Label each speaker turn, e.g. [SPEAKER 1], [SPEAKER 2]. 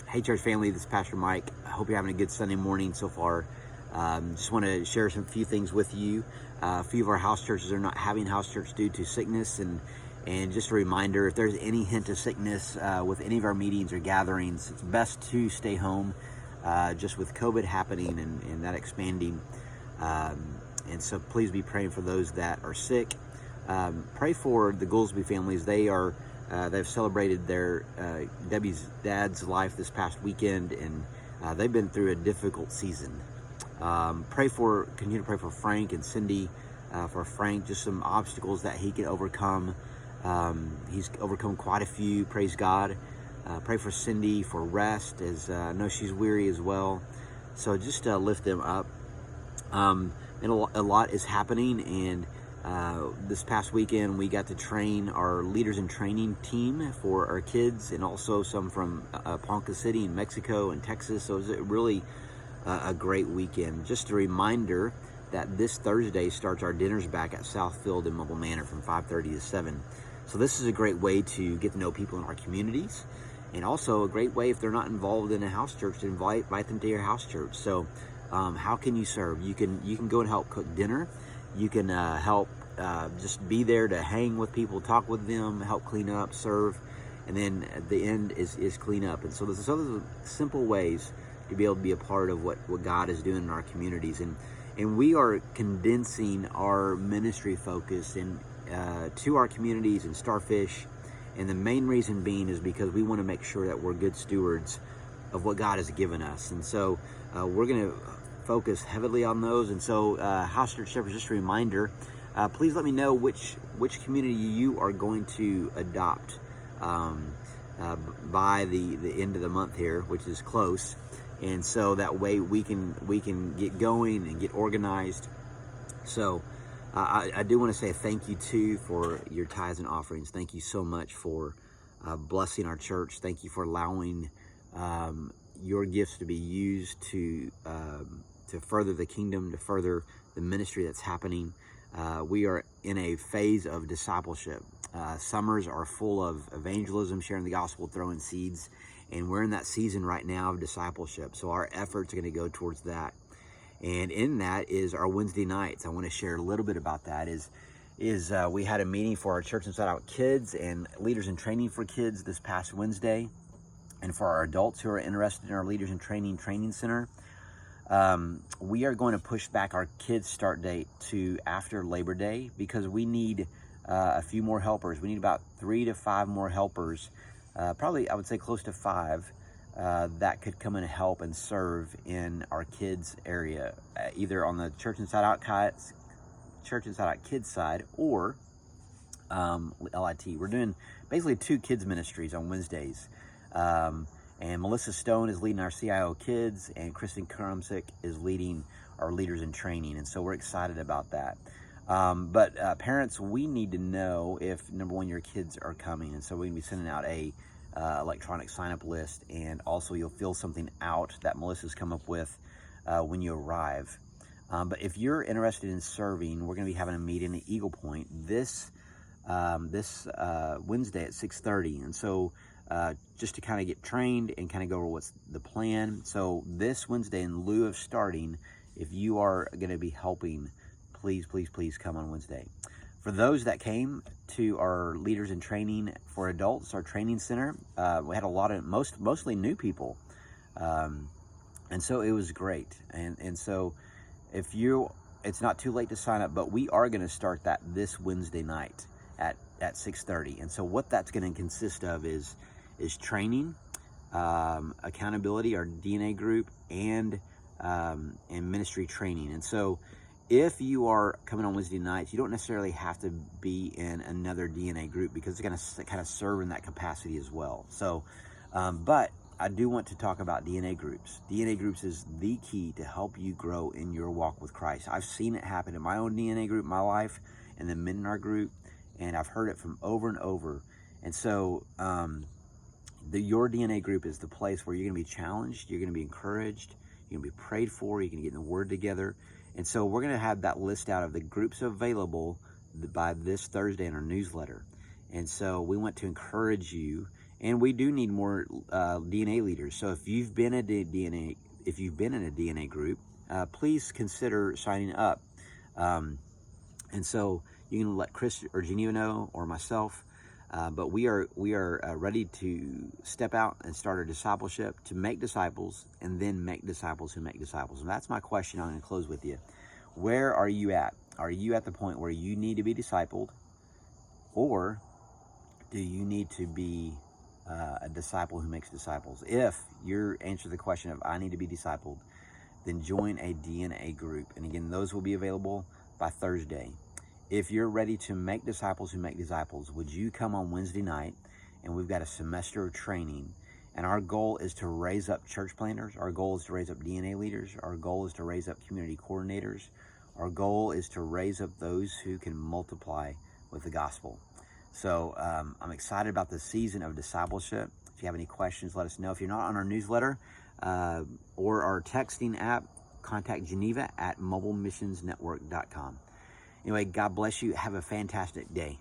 [SPEAKER 1] Hey, church family, this is Pastor Mike. I hope you're having a good Sunday morning so far. Just want to share few things with you. A few of our house churches are not having house church due to sickness, and just a reminder, if there's any hint of sickness with any of our meetings or gatherings, it's best to stay home, just with COVID happening and that expanding. And so please be praying for those that are sick. Pray for the Goolsby families. They've celebrated their Debbie's dad's life this past weekend, and they've been through a difficult season. Continue to pray for Frank and Cindy. For Frank, just some obstacles that he can overcome. He's overcome quite a few, praise God. Pray for Cindy for rest, as I know she's weary as well. So just lift them up. And a lot is happening, and this past weekend we got to train our leaders in training team for our kids, and also some from Ponca City in Mexico and Texas. So it was really a great weekend. Just a reminder that this Thursday starts our dinners back at Southfield in Mobile Manor from 5:30 to 7. So this is a great way to get to know people in our communities, and also a great way, if they're not involved in a house church, to invite them to your house church. So how can you serve? You can go and help cook dinner. You can help just be there to hang with people, talk with them, help clean up, serve, and then at the end is clean up. And so there's other simple ways to be able to be a part of what God is doing in our communities. And we are condensing our ministry focus to our communities in Starfish. And the main reason being is because we want to make sure that we're good stewards of what God has given us. And so we're going to focus heavily on those. And so house church shepherds, just a reminder, please let me know which community you are going to adopt by the end of the month here, which is close. And so that way we can get going and get organized. So I do want to say thank you too for your tithes and offerings. Thank you so much for blessing our church. Thank you for allowing your gifts to be used to further the kingdom, to further the ministry that's happening. We are in a phase of discipleship. Summers are full of evangelism, sharing the gospel, throwing seeds, and we're in that season right now of discipleship. So our efforts are going to go towards that. And in that is our Wednesday nights. I want to share a little bit about that. We had a meeting for our Church Inside Out kids and leaders in training for kids this past Wednesday, and for our adults who are interested in our leaders in training center. We are going to push back our kids' start date to after Labor Day, because we need a few more helpers. We need about 3 to 5 more helpers, probably I would say close to 5, that could come in and help and serve in our kids area, either on the Church Inside Out kids side, or LIT. We're doing basically 2 kids ministries on Wednesdays. And Melissa Stone is leading our CIO kids, and Kristen Krumsick is leading our leaders in training. And so we're excited about that. But parents, we need to know if, number one, your kids are coming. And so we're going to be sending out a electronic sign-up list, and also you'll fill something out that Melissa's come up with when you arrive. But if you're interested in serving, we're going to be having a meeting at Eagle Point this Wednesday at 6:30. And so just to kind of get trained and kind of go over what's the plan. So this Wednesday, in lieu of starting, if you are going to be helping, please come on Wednesday. For those that came to our leaders in training for adults, our training center, we had a lot of mostly new people, and so it was great. And so it's not too late to sign up, but we are going to start that this Wednesday night at 6:30. And so what that's going to consist of is training, accountability, our DNA group, and ministry training. And so if you are coming on Wednesday nights, you don't necessarily have to be in another DNA group, because it's going to kind of serve in that capacity as well. So, but I do want to talk about DNA groups. DNA groups is the key to help you grow in your walk with Christ. I've seen it happen in my own DNA group, my life, and the men in our group, and I've heard it from over and over. And so your DNA group is the place where you're going to be challenged, you're going to be encouraged, you're going to be prayed for, you're going to get in the Word together. And so we're going to have that list out of the groups available by this Thursday in our newsletter. And so we want to encourage you And we do need more DNA leaders. So if you've been in a DNA group, please consider signing up. And so you can let Chris or Geneva know, or myself. But we are ready to step out and start our discipleship, to make disciples, and then make disciples who make disciples. And that's my question. I'm going to close with you. Where are you at? Are you at the point where you need to be discipled, or do you need to be a disciple who makes disciples? If your answer to the question of I need to be discipled, then join a DNA group. And again, those will be available by Thursday. If you're ready to make disciples who make disciples, would you come on Wednesday night? And we've got a semester of training. And our goal is to raise up church planters. Our goal is to raise up DNA leaders. Our goal is to raise up community coordinators. Our goal is to raise up those who can multiply with the gospel. So I'm excited about the season of discipleship. If you have any questions, let us know. If you're not on our newsletter or our texting app, contact Geneva at mobilemissionsnetwork.com. Anyway, God bless you. Have a fantastic day.